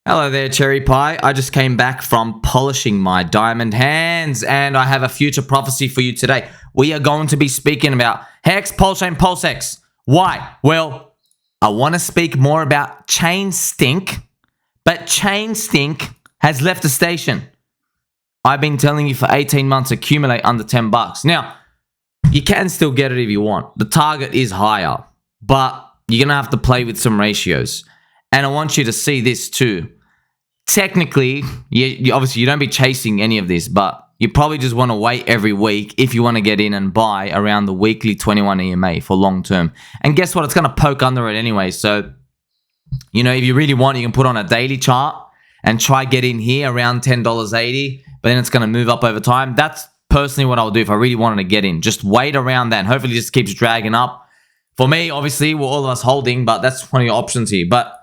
Hello there, Cherry Pie. I just came back from polishing my diamond hands, and I have a future prophecy for you today. We are going to be speaking about HEX, PulseChain, PulseX. Why? Well, I want to speak more about ChainLINK, but ChainLINK has left the station. I've been telling you for 18 months, accumulate under 10 bucks. Now, you can still get it if you want. The target is higher, but you're going to have to play with some ratios. And I want you to see this too. Technically, obviously you don't be chasing any of this, but you probably just want to wait every week if you want to get in and buy around the weekly 21 EMA for long term. And guess what? It's going to poke under it anyway. So, if you really want, you can put on a daily chart and try get in here around $10.80, but then it's going to move up over time. That's personally what I'll do if I really wanted to get in. Just wait around that and hopefully it just keeps dragging up. For me, obviously, we're all of us holding, but that's one of your options here. But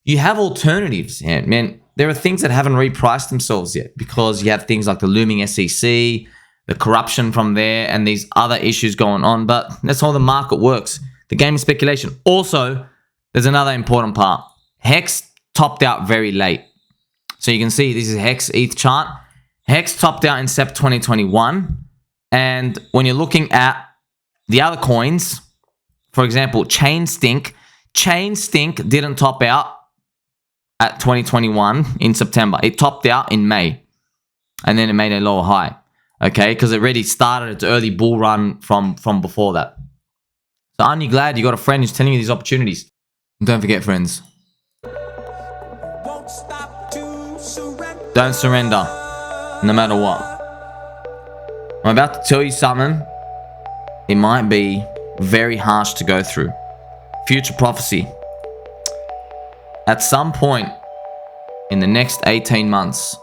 you have alternatives, man. There are things that haven't repriced themselves yet because you have things like the looming SEC, the corruption from there, and these other issues going on. But that's how the market works. The game is speculation. Also, there's another important part. HEX topped out very late. So you can see this is HEX ETH chart. HEX topped out in Sep 2021. And when you're looking at the other coins, for example, ChainLINK didn't top out at 2021 in September. It topped out in May, and then it made a lower high, okay? Because it already started its early bull run from before that. So aren't you glad you got a friend who's telling you these opportunities? And don't forget, friends, don't surrender, no matter what. I'm about to tell you something. It might be very harsh to go through. Future prophecy. At some point in the next 18 months,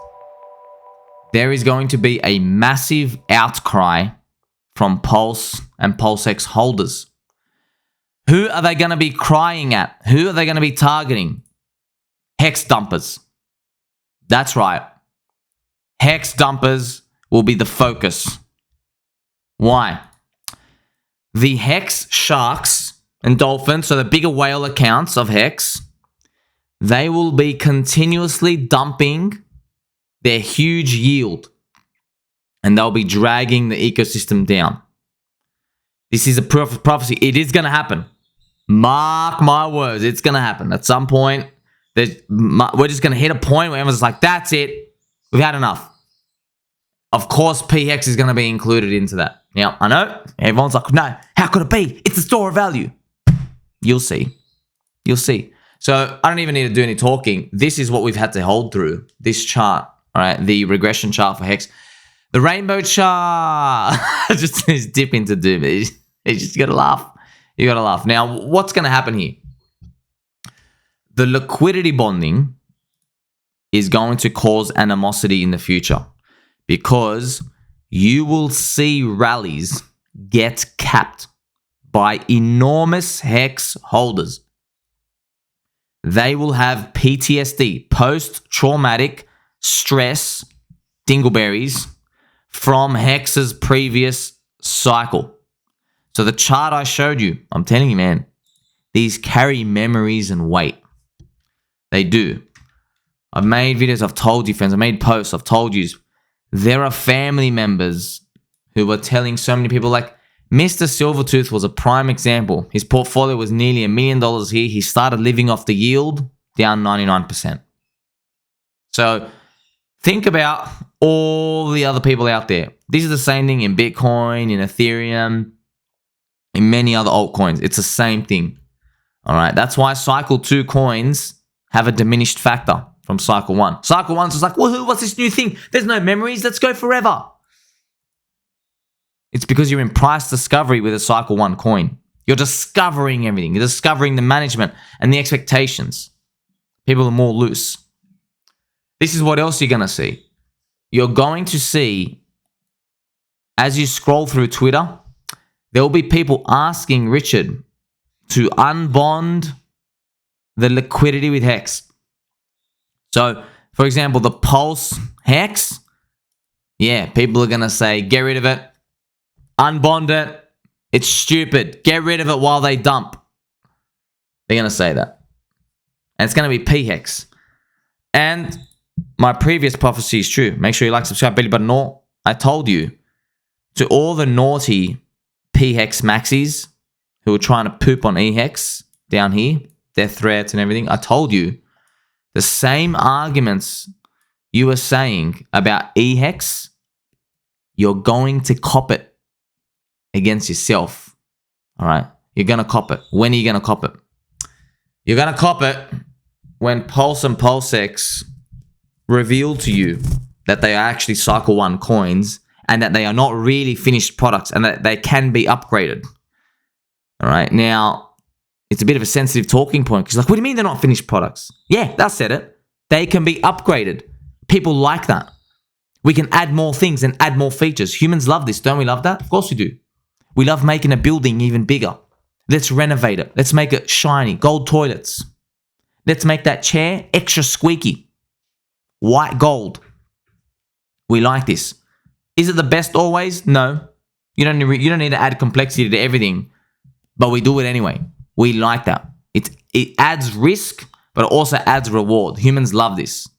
there is going to be a massive outcry from Pulse and PulseX holders. Who are they going to be crying at? Who are they going to be targeting? HEX dumpers. That's right. HEX dumpers will be the focus. Why? The HEX sharks and dolphins, so the bigger whale accounts of HEX, they will be continuously dumping their huge yield, and they'll be dragging the ecosystem down. This is a prophecy. It is going to happen. Mark my words. It's going to happen. At some point, we're just going to hit a point where everyone's like, that's it. We've had enough. Of course, pHEX is going to be included into that. Now, I know everyone's like, no, how could it be? It's a store of value. You'll see. You'll see. So I don't even need to do any talking. This is what we've had to hold through. This chart, all right, the regression chart for HEX. The rainbow chart just is dip into doom. You just got to laugh. You got to laugh. Now, what's going to happen here? The liquidity bonding is going to cause animosity in the future because you will see rallies get capped by enormous HEX holders. They will have PTSD, post-traumatic stress dingleberries from HEX's previous cycle. So the chart I showed you, I'm telling you, man, these carry memories and weight. They do. I've made videos, I've told you, friends, I made posts, I've told you. There are family members who were telling so many people, like, Mr. Silvertooth was a prime example. His portfolio was nearly $1 million here. He started living off the yield, down 99%. So think about all the other people out there. This is the same thing in Bitcoin, in Ethereum, in many other altcoins. It's the same thing. All right. That's why cycle 2 coins have a diminished factor from cycle 1. Cycle 1's just like, woohoo, what's this new thing? There's no memories. Let's go forever. It's because you're in price discovery with a cycle 1 coin. You're discovering everything. You're discovering the management and the expectations. People are more loose. This is what else you're going to see. You're going to see, as you scroll through Twitter, there will be people asking Richard to unbond the liquidity with HEX. So, for example, the Pulse HEX, yeah, people are going to say, get rid of it. Unbond it. It's stupid. Get rid of it while they dump. They're going to say that. And it's going to be pHEX. And my previous prophecy is true. Make sure you like, subscribe, belly button all. I told you, to all the naughty pHEX maxis who are trying to poop on eHEX down here, death threats and everything, I told you the same arguments you were saying about eHEX, you're going to cop it against yourself. All right? You're going to cop it. When are you going to cop it? You're going to cop it when Pulse and PulseX reveal to you that they are actually Cycle 1 coins and that they are not really finished products and that they can be upgraded. All right? Now, it's a bit of a sensitive talking point because, like, what do you mean they're not finished products? Yeah, that said it. They can be upgraded. People like that. We can add more things and add more features. Humans love this. Don't we love that? Of course we do. We love making a building even bigger. Let's renovate it. Let's make it shiny. Gold toilets. Let's make that chair extra squeaky. White gold. We like this. Is it the best always? No. You don't need to add complexity to everything. But we do it anyway. We like that. It adds risk, but it also adds reward. Humans love this.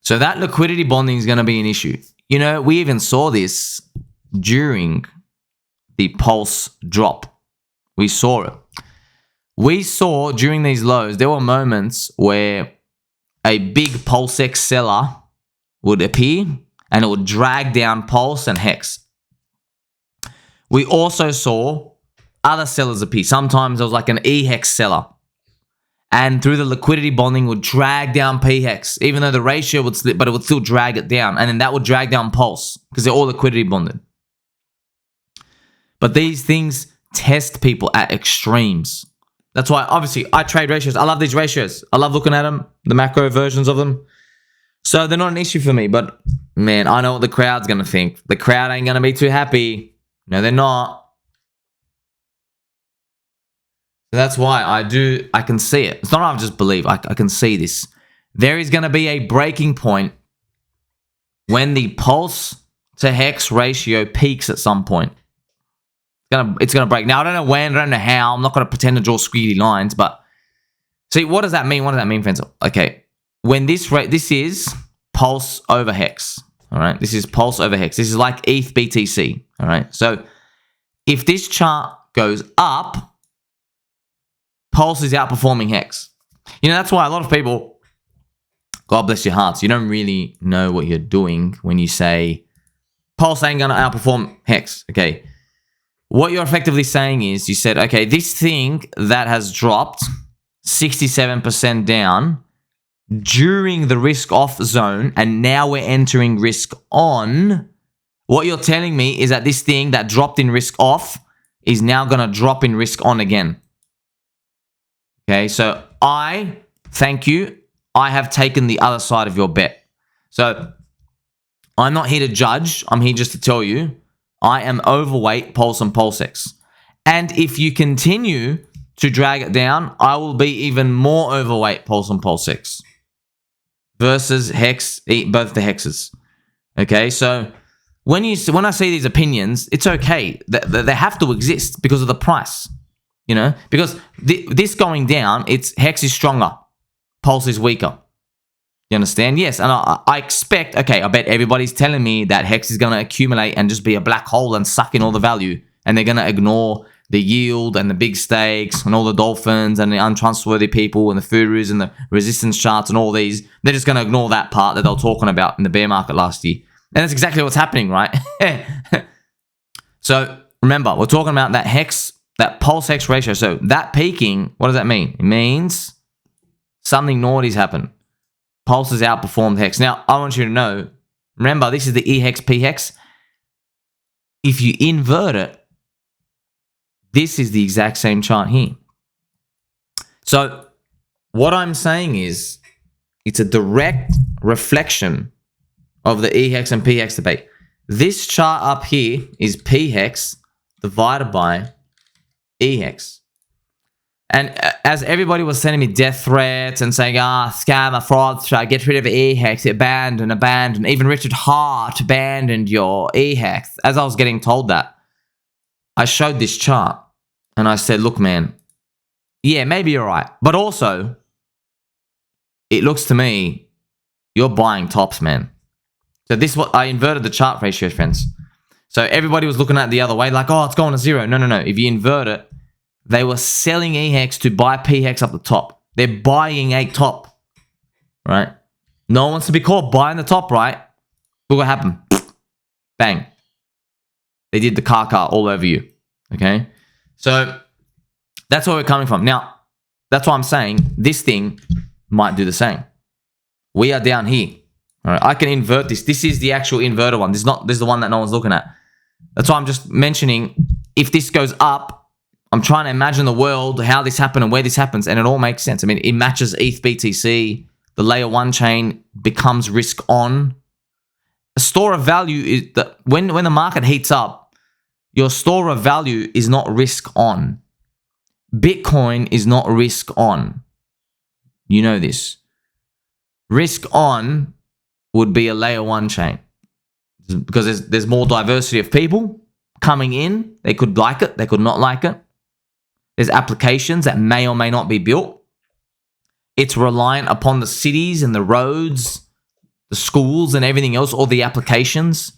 So that liquidity bonding is going to be an issue. You know, we even saw this during the pulse drop. We saw it. We saw during these lows, there were moments where a big PulseX seller would appear and it would drag down Pulse and HEX. We also saw other sellers appear. Sometimes there was like an eHEX seller. And through the liquidity bonding would drag down pHEX. Even though the ratio would slip, but it would still drag it down. And then that would drag down Pulse because they're all liquidity bonded. But these things test people at extremes. That's why, obviously, I trade ratios. I love these ratios. I love looking at them, the macro versions of them. So they're not an issue for me. But, man, I know what the crowd's going to think. The crowd ain't going to be too happy. No, they're not. That's why I can see it. It's not I just believe. I can see this. There is going to be a breaking point when the pulse to hex ratio peaks at some point. It's going to break. Now, I don't know when, I don't know how. I'm not going to pretend to draw squiggly lines, but see, what does that mean? What does that mean, friends? Okay, when this is pulse over hex, all right? This is pulse over hex. This is like ETH BTC, all right? So if this chart goes up, Pulse is outperforming HEX. You know, that's why a lot of people, God bless your hearts, you don't really know what you're doing when you say Pulse ain't going to outperform HEX. Okay. What you're effectively saying is you said, okay, this thing that has dropped 67% down during the risk off zone and now we're entering risk on. What you're telling me is that this thing that dropped in risk off is now going to drop in risk on again. Okay, so thank you. I have taken the other side of your bet. So I'm not here to judge. I'm here just to tell you I am overweight Pulse and PulseX. And if you continue to drag it down, I will be even more overweight Pulse and PulseX versus HEX, both the hexes. Okay, so when I see these opinions, it's okay. They have to exist because of the price. You know, because this going down, it's HEX is stronger, Pulse is weaker. You understand? Yes, and I expect, okay, I bet everybody's telling me that HEX is going to accumulate and just be a black hole and suck in all the value. And they're going to ignore the yield and the big stakes and all the dolphins and the untrustworthy people and the Furus and the resistance charts and all these. They're just going to ignore that part that they were talking about in the bear market last year. And that's exactly what's happening, right? So remember, we're talking about that HEX, that pulse hex ratio. So that peaking, what does that mean? It means something naughty's happened. Pulse has outperformed hex. Now, I want you to know, remember, this is the eHEX pHEX. If you invert it, this is the exact same chart here. So what I'm saying is it's a direct reflection of the eHEX and pHEX debate. This chart up here is pHEX divided by eHEX. And as everybody was sending me death threats and saying, scammer, fraud, get rid of eHEX, abandon. Even Richard Hart abandoned your eHEX. As I was getting told that, I showed this chart and I said, look, man, yeah, maybe you're right. But also, it looks to me you're buying tops, man. So this is what I inverted the chart ratio, friends. So everybody was looking at it the other way, like, oh, it's going to zero. No, no, no. If you invert it, they were selling eHEX to buy pHEX up the top. They're buying a top, right? No one wants to be caught buying the top, right? Look what happened. Bang. They did the car all over you, okay? So that's where we're coming from. Now, that's why I'm saying this thing might do the same. We are down here. All right, I can invert this. This is the actual inverter one. This is the one that no one's looking at. That's why I'm just mentioning if this goes up, I'm trying to imagine the world, how this happened and where this happens, and it all makes sense. I mean, it matches ETH BTC. The layer 1 chain becomes risk on. A store of value is that when the market heats up, your store of value is not risk on. Bitcoin is not risk on. You know this. Risk on would be a layer 1 chain because there's more diversity of people coming in. They could like it. They could not like it. There's applications that may or may not be built. It's reliant upon the cities and the roads, the schools and everything else, all the applications,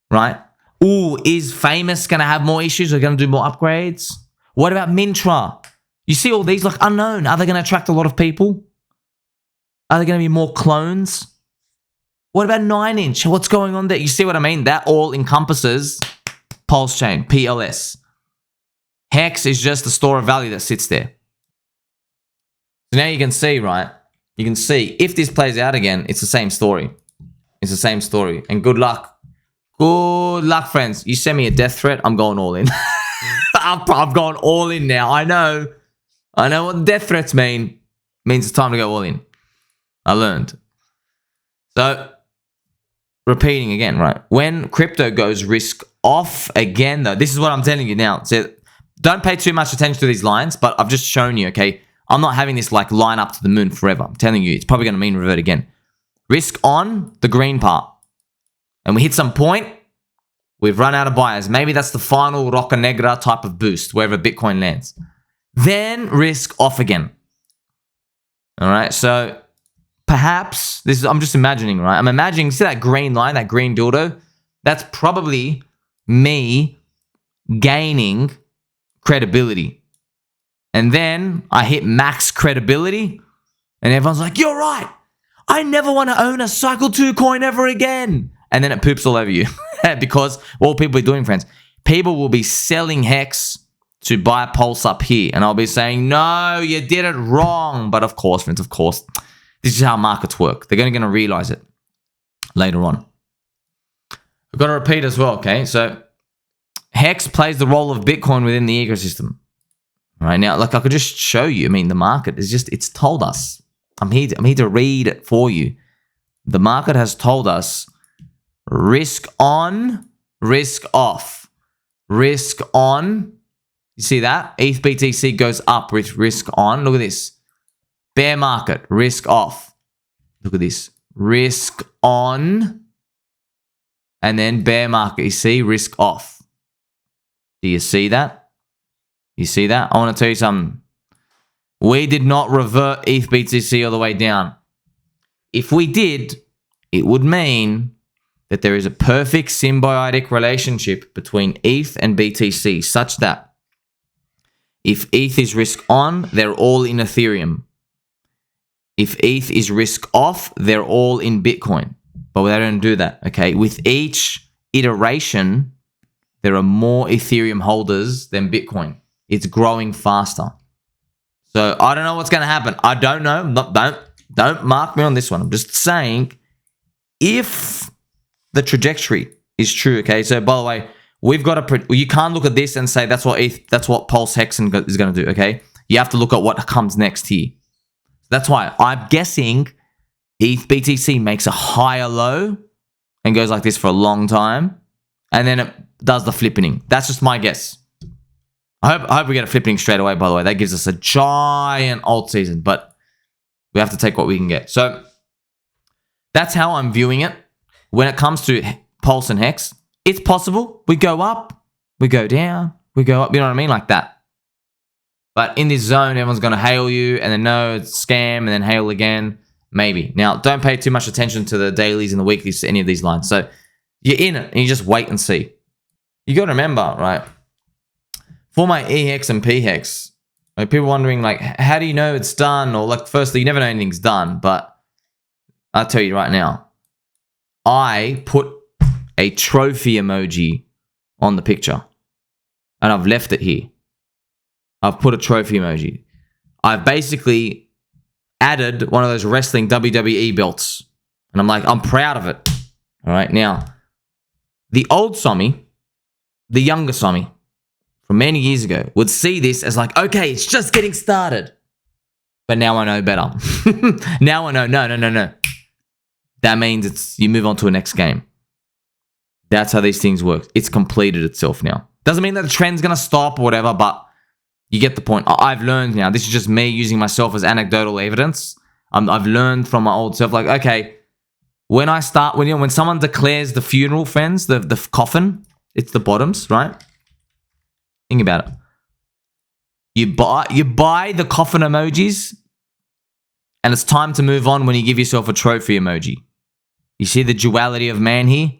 right? Ooh, is Famous going to have more issues? Are they going to do more upgrades? What about Mintra? You see all these, like, unknown. Are they going to attract a lot of people? Are there going to be more clones? What about 9-inch? What's going on there? You see what I mean? That all encompasses PulseChain, PLS. HEX is just the store of value that sits there. So now you can see, right? You can see if this plays out again, it's the same story. It's the same story. And good luck. Good luck, friends. You send me a death threat, I'm going all in. I've gone all in now. I know what death threats mean. It means it's time to go all in. I learned. So, repeating again, right? When crypto goes risk off again, though, this is what I'm telling you now. So, don't pay too much attention to these lines, but I've just shown you, okay? I'm not having this like line up to the moon forever. I'm telling you, it's probably going to mean revert again. Risk on the green part. And we hit some point, we've run out of buyers. Maybe that's the final Roca Negra type of boost, wherever Bitcoin lands. Then risk off again. All right, so perhaps, I'm just imagining, right? I'm imagining, see that green line, that green dildo? That's probably me gaining credibility. And then I hit max credibility, and everyone's like, you're right. I never want to own a Cycle 2 coin ever again. And then it poops all over you. Because what people are doing, friends, people will be selling HEX to buy Pulse up here. And I'll be saying, no, you did it wrong. But of course, friends, of course, this is how markets work. They're going to realize it later on. We've got to repeat as well, okay? So HEX plays the role of Bitcoin within the ecosystem. Right now, like I could just show you. I mean, the market is just, it's told us. I'm here to read it for you. The market has told us risk on, risk off. Risk on. You see that? ETH BTC goes up with risk on. Look at this. Bear market, risk off. Look at this. Risk on. And then bear market. You see? Risk off. Do you see that? You see that? I want to tell you something. We did not revert ETH BTC all the way down. If we did, it would mean that there is a perfect symbiotic relationship between ETH and BTC such that if ETH is risk on, they're all in Ethereum. If ETH is risk off, they're all in Bitcoin. But they don't do that, okay? With each iteration, there are more Ethereum holders than Bitcoin. It's growing faster. So I don't know what's going to happen. I don't know. Don't mark me on this one. I'm just saying if the trajectory is true, okay? So by the way, we've got to, you can't look at this and say that's what PulseHEX is going to do, okay? You have to look at what comes next here. That's why I'm guessing ETH BTC makes a higher low and goes like this for a long time, and then it does the flippening. That's just my guess. I hope we get a flippening straight away, by the way. That gives us a giant alt season, but we have to take what we can get. So that's how I'm viewing it. When it comes to Pulse and HEX, it's possible. We go up, we go down, we go up. You know what I mean? Like that. But in this zone, everyone's going to hail you, and then no, it's scam, and then hail again. Maybe. Now, don't pay too much attention to the dailies and the weeklies to any of these lines. So you're in it and you just wait and see. You got to remember, right? For my eHEX and pHEX, like people wondering, like, how do you know it's done? Or like, firstly, you never know anything's done. But I'll tell you right now, I put a trophy emoji on the picture and I've left it here. I've put a trophy emoji. I've basically added one of those wrestling WWE belts. And I'm like, I'm proud of it. All right. Now, the old Somi, the younger Somi from many years ago would see this as like, okay, it's just getting started. But now I know better. Now I know, no. That means you move on to a next game. That's how these things work. It's completed itself now. Doesn't mean that the trend's going to stop or whatever, but you get the point. I've learned now. This is just me using myself as anecdotal evidence. I've learned from my old self, like, okay, when someone declares the funeral, friends, the coffin, it's the bottoms, right? Think about it. You buy the coffin emojis, and it's time to move on when you give yourself a trophy emoji. You see the duality of man here?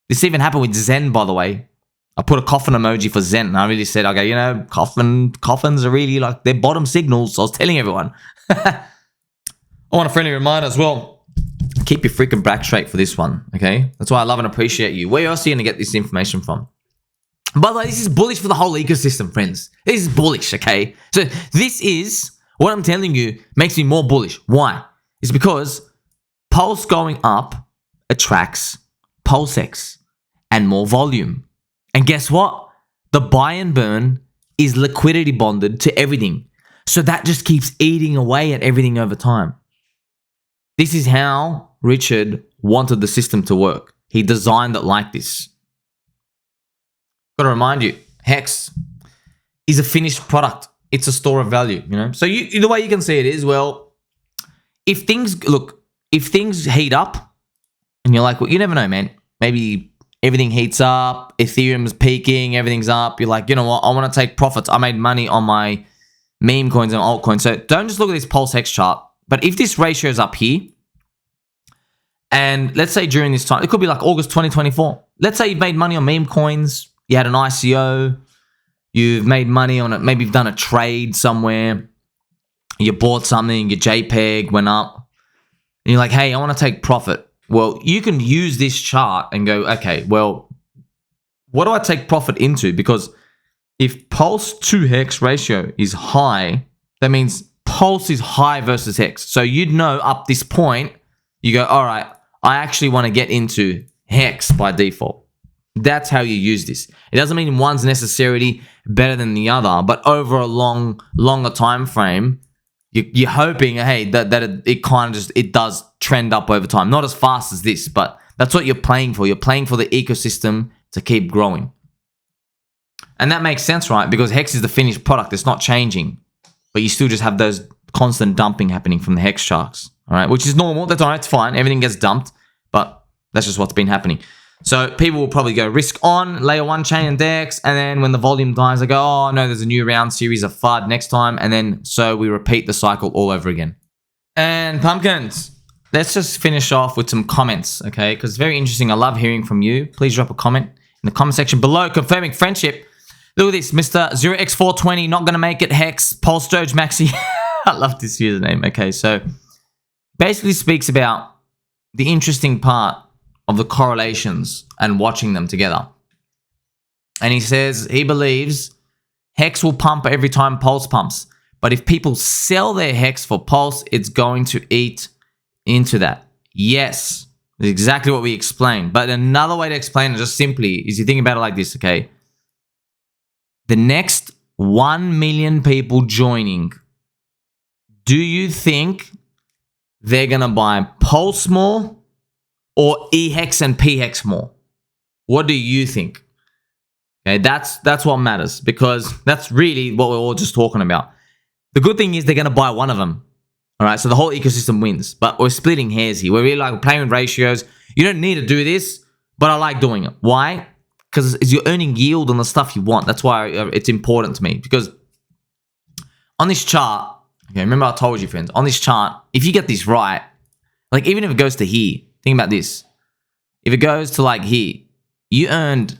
This even happened with Zen, by the way. I put a coffin emoji for Zen, and I really said, okay, you know, coffins are really like, they're bottom signals. So I was telling everyone. I want a friendly reminder as well. Keep your freaking back straight for this one, okay? That's why I love and appreciate you. Where else are you going to get this information from? By the way, this is bullish for the whole ecosystem, friends. This is bullish, okay? So this is, what I'm telling you makes me more bullish. Why? It's because Pulse going up attracts PulseX and more volume. And guess what? The buy and burn is liquidity bonded to everything. So that just keeps eating away at everything over time. This is how Richard wanted the system to work. He designed it like this. Got to remind you, HEX is a finished product. It's a store of value, you know? So the way you can see it is, well, if things heat up and you're like, well, you never know, man. Maybe everything heats up, Ethereum's peaking, everything's up. You're like, you know what? I want to take profits. I made money on my meme coins and altcoins. So don't just look at this PulseX chart. But if this ratio is up here, and let's say during this time, it could be like August 2024. Let's say you've made money on meme coins. You had an ICO. You've made money on it. Maybe you've done a trade somewhere. You bought something. Your JPEG went up. And you're like, hey, I want to take profit. Well, you can use this chart and go, okay, well, what do I take profit into? Because if Pulse to HEX ratio is high, that means Pulse is high versus HEX. So you'd know up this point, you go, all right, I actually want to get into HEX by default. That's how you use this. It doesn't mean one's necessarily better than the other, but over a longer time frame, you're hoping, hey, that it kind of just, it does trend up over time. Not as fast as this, but that's what you're playing for. You're playing for the ecosystem to keep growing. And that makes sense, right? Because HEX is the finished product. It's not changing. But you still just have those constant dumping happening from the HEX sharks. All right, which is normal. That's all right. It's fine. Everything gets dumped. But that's just what's been happening. So people will probably go risk on, layer 1 chain and DEX, and then when the volume dies, they go, oh no, there's a new round series of FUD next time, and then so we repeat the cycle all over again. And pumpkins, let's just finish off with some comments, okay? Because it's very interesting. I love hearing from you. Please drop a comment in the comment section below confirming friendship. Look at this, Mr. 0x420, not going to make it, HEX, Pulse Doge Maxi. I love this username. Okay, so basically speaks about the interesting part of the correlations and watching them together. And he says he believes HEX will pump every time Pulse pumps. But if people sell their HEX for Pulse, it's going to eat into that. Yes, that's exactly what we explained. But another way to explain it just simply is you think about it like this, okay? The next 1 million people joining, do you think they're going to buy Pulse more or eHEX and pHEX more? What do you think? Okay, that's what matters, because that's really what we're all just talking about. The good thing is they're going to buy one of them. All right, so the whole ecosystem wins. But we're splitting hairs here. We're really like playing with ratios. You don't need to do this, but I like doing it. Why? Because you're earning yield on the stuff you want. That's why it's important to me. Because on this chart, Okay, remember I told you, friends, on this chart, if you get this right, like even if it goes to here, think about this. If it goes to like here, you earned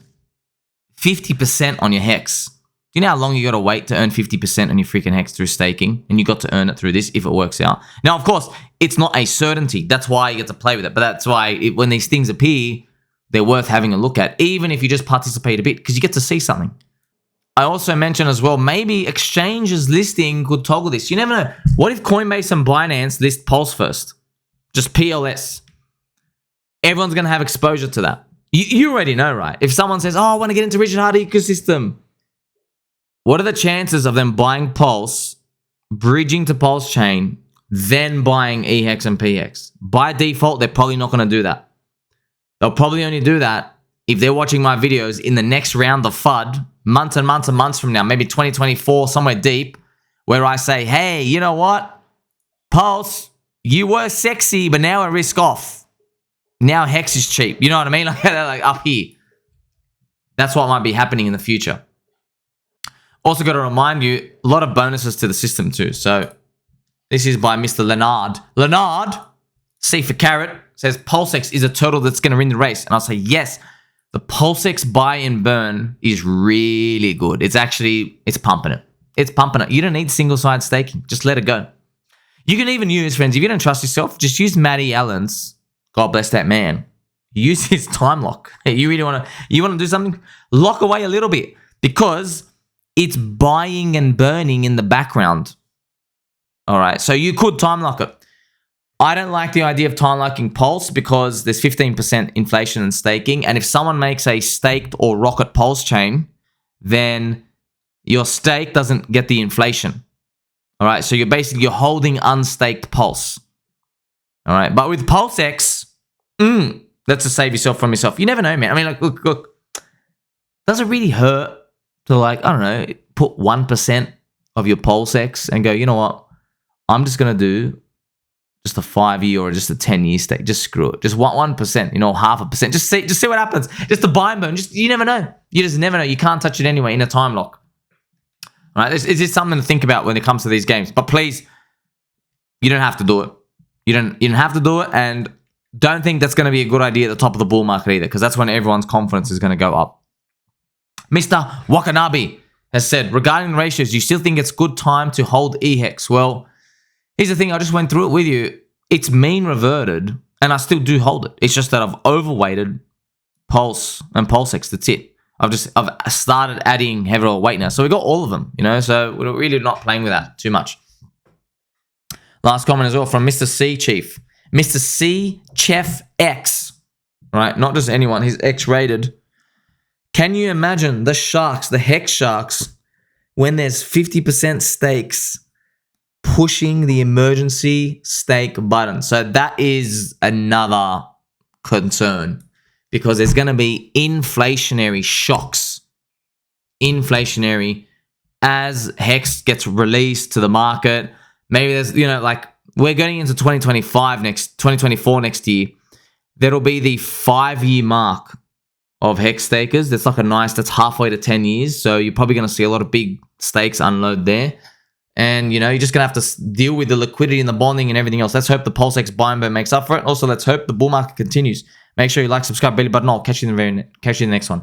50% on your HEX. Do you know how long you got to wait to earn 50% on your freaking HEX through staking? And you got to earn it through this if it works out. Now, of course, it's not a certainty. That's why you get to play with it. But that's why when these things appear, they're worth having a look at, even if you just participate a bit, because you get to see something. I also mentioned as well, maybe exchanges listing could toggle this. You never know. What if Coinbase and Binance list Pulse first? Just PLS. Everyone's going to have exposure to that. You already know, right? If someone says, oh, I want to get into Richard Hart ecosystem, what are the chances of them buying Pulse, bridging to PulseChain, then buying eHEX and pHEX? By default, they're probably not going to do that. They'll probably only do that if they're watching my videos in the next round of FUD, months and months and months from now, maybe 2024, somewhere deep, where I say, hey, you know what? Pulse, you were sexy, but now a risk off. Now HEX is cheap. You know what I mean? Like up here. That's what might be happening in the future. Also got to remind you, a lot of bonuses to the system too. So this is by Mr. Leonard. Leonard, C for carrot, says PulseX is a turtle that's going to win the race. And I'll say, yes, the PulseX buy and burn is really good. It's pumping it. It's pumping it. You don't need single-side staking. Just let it go. You can even use, friends, if you don't trust yourself, just use Matty Allen's, God bless that man, use his time lock. You really want to do something? Lock away a little bit because it's buying and burning in the background. All right, so you could time lock it. I don't like the idea of time locking Pulse because there's 15% inflation in staking. And if someone makes a staked or rocket Pulse chain, then your stake doesn't get the inflation. All right, so you're holding unstaked Pulse. All right, but with PulseX, that's to save yourself from yourself. You never know, man. I mean, like, look, does it really hurt to, like, I don't know, put 1% of your PulseX and go, you know what, I'm just going to do just a 5-year or just a 10-year stake. Just screw it. Just 1%, you know, 0.5%. Just see what happens. Just a buy and burn. You never know. You just never know. You can't touch it anyway in a time lock. All right, it's just something to think about when it comes to these games. But please, you don't have to do it. You don't have to do it, and don't think that's going to be a good idea at the top of the bull market either, because that's when everyone's confidence is going to go up. Mr. Wakanabe has said, regarding ratios, you still think it's good time to hold eHEX? Well, here's the thing. I just went through it with you. It's mean reverted, and I still do hold it. It's just that I've overweighted Pulse and PulseX. That's it. I've started adding heavier weight now. So we got all of them, you know, so we're really not playing with that too much. Last comment as well from Mr. C Chief. Mr. C Chef X, right? Not just anyone. He's X-rated. Can you imagine the sharks, the HEX sharks, when there's 50% stakes pushing the emergency stake button? So that is another concern because there's going to be inflationary shocks. Inflationary as HEX gets released to the market. Maybe there's, you know, like we're getting into 2024 next year. That'll be the 5-year mark of HEX stakers. That's like that's halfway to 10 years. So you're probably going to see a lot of big stakes unload there. And, you know, you're just going to have to deal with the liquidity and the bonding and everything else. Let's hope the PulseX buy and burn makes up for it. Also, let's hope the bull market continues. Make sure you like, subscribe, belly button. I'll catch you in the next one.